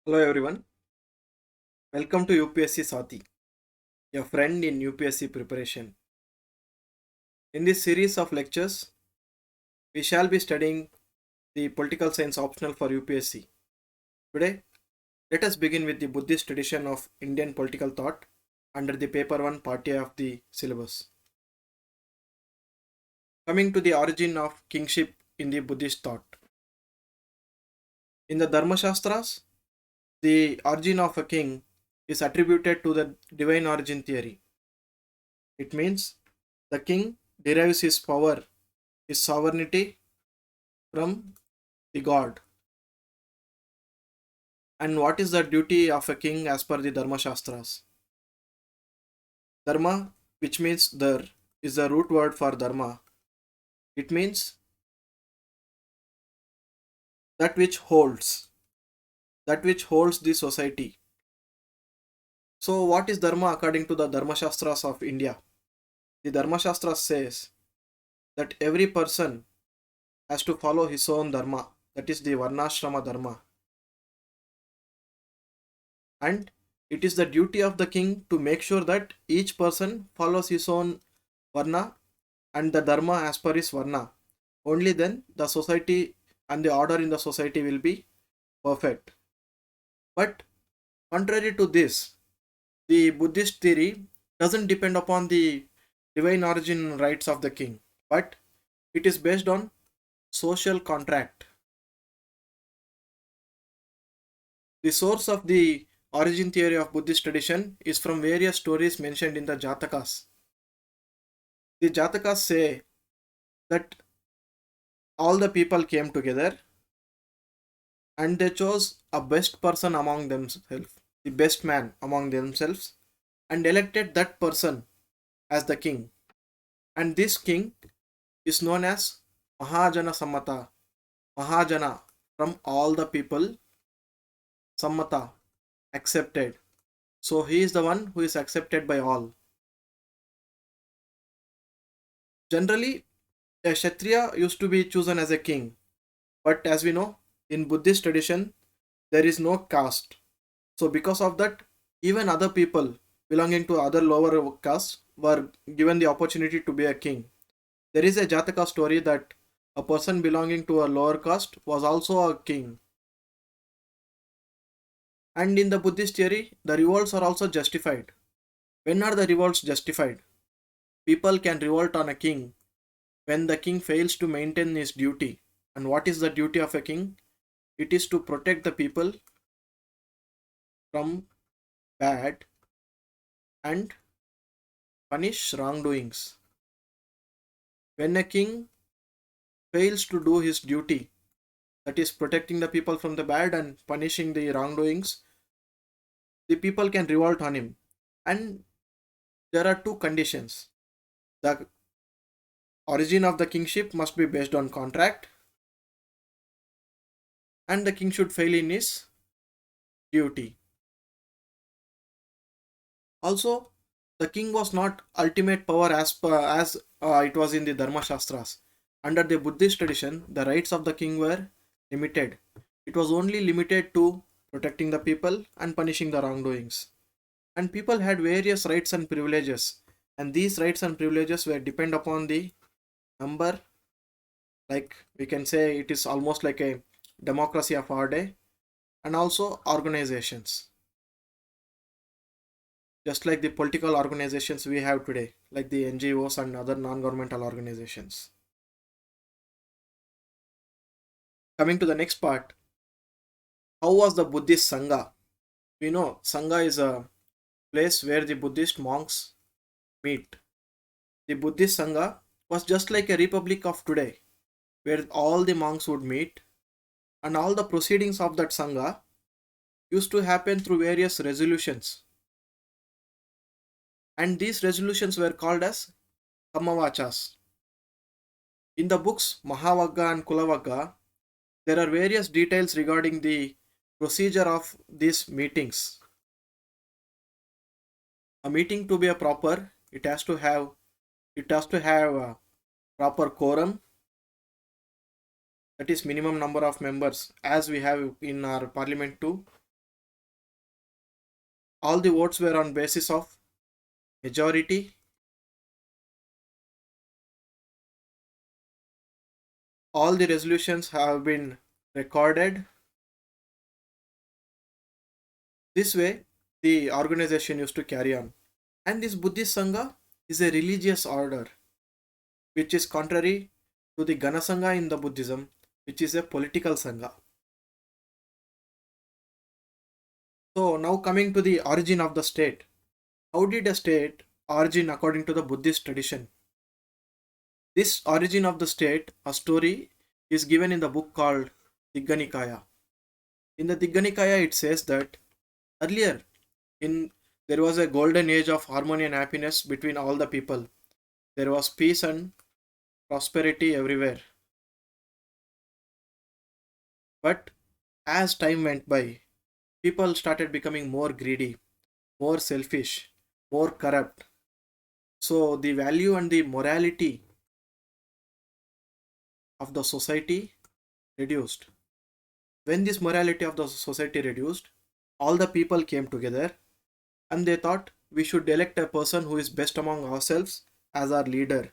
Hello everyone, welcome to UPSC Sati, your friend in UPSC preparation. In this series of lectures, we shall be studying the political science optional for UPSC. Today, let us begin with the Buddhist tradition of Indian political thought under the paper 1 part A of the syllabus. Coming to the origin of kingship in the Buddhist thought. In the Dharma Shastras, the origin of a king is attributed to the divine origin theory. It means the king derives his power, his sovereignty from the god. And what is the duty of a king as per the Dharma Shastras? Dharma, which means dar, is the root word for dharma. It means that which holds, that which holds the society. So, what is dharma according to the Dharma Shastras of India? The Dharma Shastras says that every person has to follow his own dharma, that is the Varnashrama dharma, and it is the duty of the king to make sure that each person follows his own varna and the dharma as per his varna. Only then the society and the order in the society will be perfect. But contrary to this, the Buddhist theory doesn't depend upon the divine origin rights of the king, but it is based on social contract. The source of the origin theory of Buddhist tradition is from various stories mentioned in the Jatakas. The Jatakas say that all the people came together and they chose a best person among themselves, the best man among themselves, and elected that person as the king. And this king is known as Mahajana Sammata, Mahajana, from all the people, Sammata, accepted. So he is the one who is accepted by all. Generally, a Kshatriya used to be chosen as a king, but as we know, in Buddhist tradition, there is no caste. So because of that, even other people belonging to other lower castes were given the opportunity to be a king. There is a Jataka story that a person belonging to a lower caste was also a king. And in the Buddhist theory, the revolts are also justified. When are the revolts justified? People can revolt on a king when the king fails to maintain his duty. And what is the duty of a king? It is to protect the people from bad and punish wrongdoings. When a king fails to do his duty, that is protecting the people from the bad and punishing the wrongdoings, the people can revolt on him. And there are two conditions. The origin of the kingship must be based on contract, and the king should fail in his duty. Also, the king was not ultimate power as it was in the Dharma Shastras. Under the Buddhist tradition, the rights of the king were limited. It was only limited to protecting the people and punishing the wrongdoings. And people had various rights and privileges, and these rights and privileges were depend upon the number, like we can say it is almost like a democracy of our day, and also organizations, just like the political organizations we have today, like the NGOs and other non-governmental organizations. Coming to the next part, how was the Buddhist Sangha? We know Sangha is a place where the Buddhist monks meet. The Buddhist Sangha was just like a republic of today, where all the monks would meet, and all the proceedings of that Sangha used to happen through various resolutions. And these resolutions were called as Kammavachas. In the books Mahavagga and Kulavagga, there are various details regarding the procedure of these meetings. A meeting to be a proper, it has to have a proper quorum, that is minimum number of members as we have in our parliament too. All the votes were on basis of majority. All the resolutions have been recorded. This way, the organization used to carry on. And this Buddhist Sangha is a religious order which is contrary to the Gana Sangha in the Buddhism, which is a political Sangha. So, now coming to the origin of the state. How did a state origin according to the Buddhist tradition? This origin of the state, a story, is given in the book called Digha Nikaya. In the Digha Nikaya, it says that earlier in there was a golden age of harmony and happiness between all the people. There was peace and prosperity everywhere. But as time went by, people started becoming more greedy, more selfish, more corrupt. So the value and the morality of the society reduced. When this morality of the society reduced, all the people came together and they thought we should elect a person who is best among ourselves as our leader,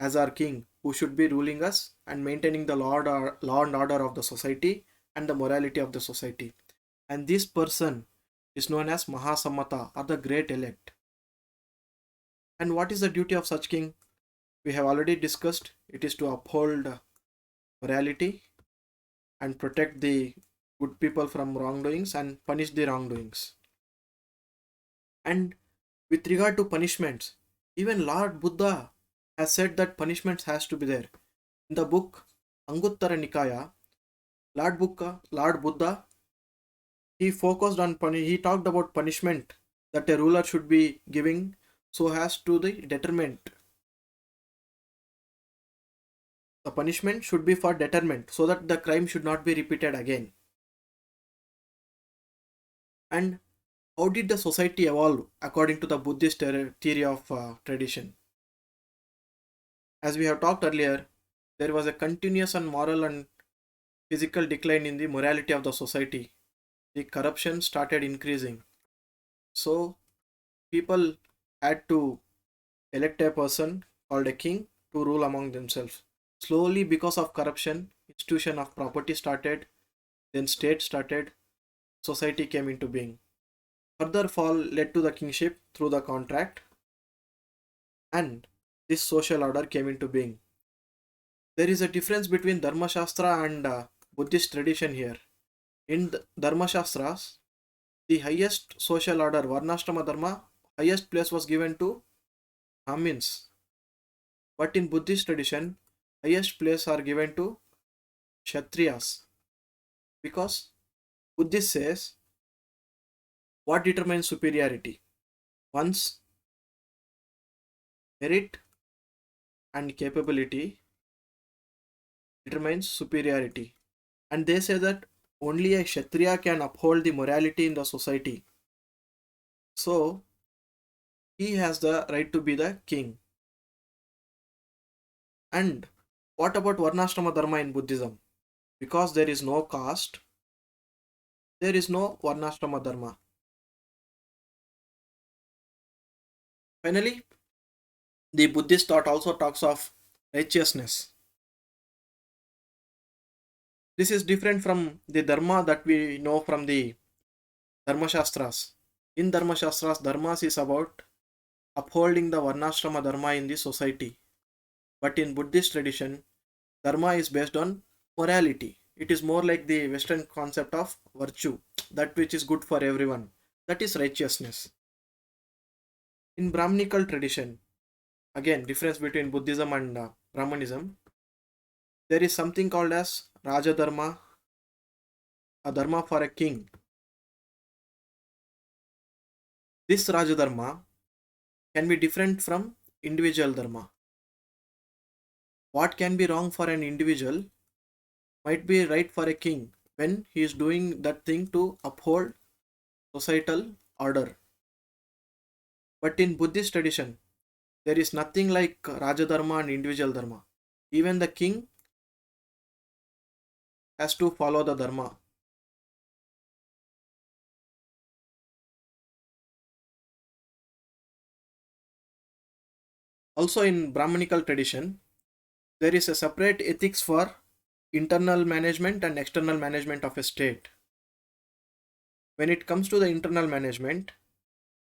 as our king, who should be ruling us and maintaining the law and order of the society and the morality of the society. And this person is known as Mahasamata or the great elect. And what is the duty of such king? We have already discussed it is to uphold morality and protect the good people from wrongdoings and punish the wrongdoings. And with regard to punishments, even Lord Buddha has said that punishments has to be there. In the book Anguttara Nikaya, Lord Buddha, he focused on he talked about punishment that a ruler should be giving so as to the deterrent. The punishment should be for deterrent so that the crime should not be repeated again. And how did the society evolve according to the Buddhist theory of tradition? As we have talked earlier, there was a continuous and moral and physical decline in the morality of the society. The corruption started increasing. So people had to elect a person called a king to rule among themselves. Slowly, because of corruption, institution of property started, then state started, society came into being. Further fall led to the kingship through the contract, and this social order came into being. There is a difference between Dharma Shastra and Buddhist tradition here. In the Dharma Shastras, the highest social order, Varnashrama Dharma, highest place was given to Brahmins. But in Buddhist tradition, highest place are given to Kshatriyas. Because Buddhist says what determines superiority? One's merit and capability determines superiority. And they say that only a Kshatriya can uphold the morality in the society. So he has the right to be the king. And what about Varnashrama Dharma in Buddhism? Because there is no caste, there is no Varnashrama Dharma. Finally, the Buddhist thought also talks of righteousness. This is different from the Dharma that we know from the Dharma Shastras. In Dharma Shastras, Dharmas is about upholding the Varnashrama Dharma in the society. But in Buddhist tradition, Dharma is based on morality. It is more like the Western concept of virtue, that which is good for everyone. That is righteousness. In Brahminical tradition, again, difference between Buddhism and Brahmanism, there is something called as Raja Dharma, a Dharma for a king. This Raja Dharma can be different from individual Dharma. What can be wrong for an individual might be right for a king when he is doing that thing to uphold societal order. But in Buddhist tradition, there is nothing like Raja Dharma and individual Dharma. Even the king has to follow the Dharma. Also in Brahmanical tradition, there is a separate ethics for internal management and external management of a state. When it comes to the internal management,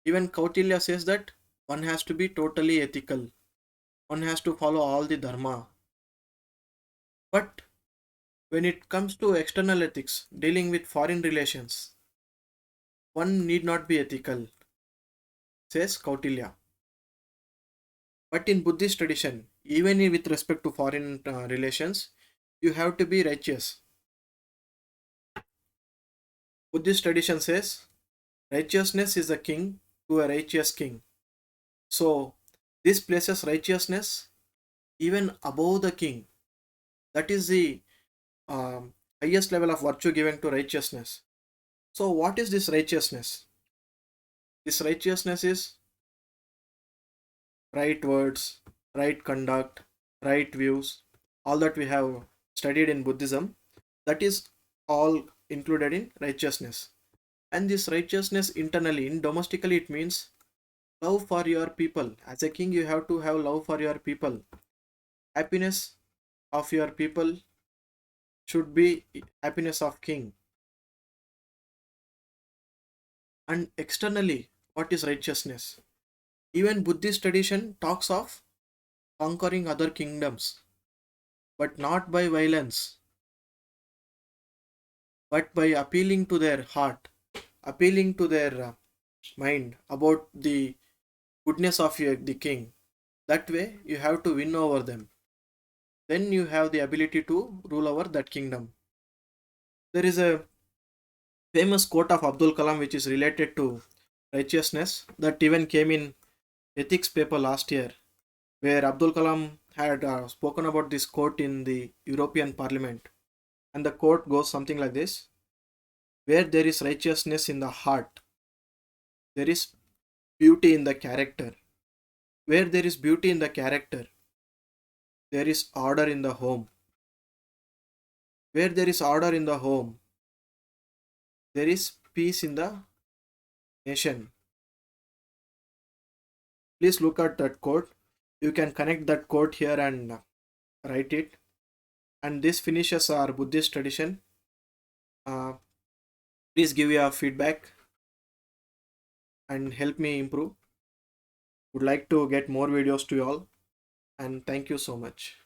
even Kautilya says that one has to be totally ethical, one has to follow all the dharma. But when it comes to external ethics, dealing with foreign relations, one need not be ethical, says Kautilya. But in Buddhist tradition, even with respect to foreign relations, you have to be righteous. Buddhist tradition says righteousness is a king to a righteous king. So this places righteousness even above the king. That is the highest level of virtue given to righteousness. So what is this righteousness? This righteousness is right words, right conduct, right views, all that we have studied in Buddhism. That is all included in righteousness. And this righteousness internally, in domestically, it means love for your people. As a king, you have to have love for your people. Happiness of your people should be happiness of king. And externally, what is righteousness? Even Buddhist tradition talks of conquering other kingdoms, but not by violence, but by appealing to their heart, appealing to their mind about the goodness of the king. That way, you have to win over them. Then you have the ability to rule over that kingdom. There is a famous quote of Abdul Kalam which is related to righteousness that even came in ethics paper last year, where Abdul Kalam had spoken about this quote in the European Parliament. And the quote goes something like this: where there is righteousness in the heart, there is beauty in the character. Where there is beauty in the character, there is order in the home. Where there is order in the home, there is peace in the nation. Please look at that quote. You can connect that quote here and write it. And this finishes our Buddhist tradition. Uh, Please give your feedback and help me improve. Would like to get more videos to you all, and thank you so much.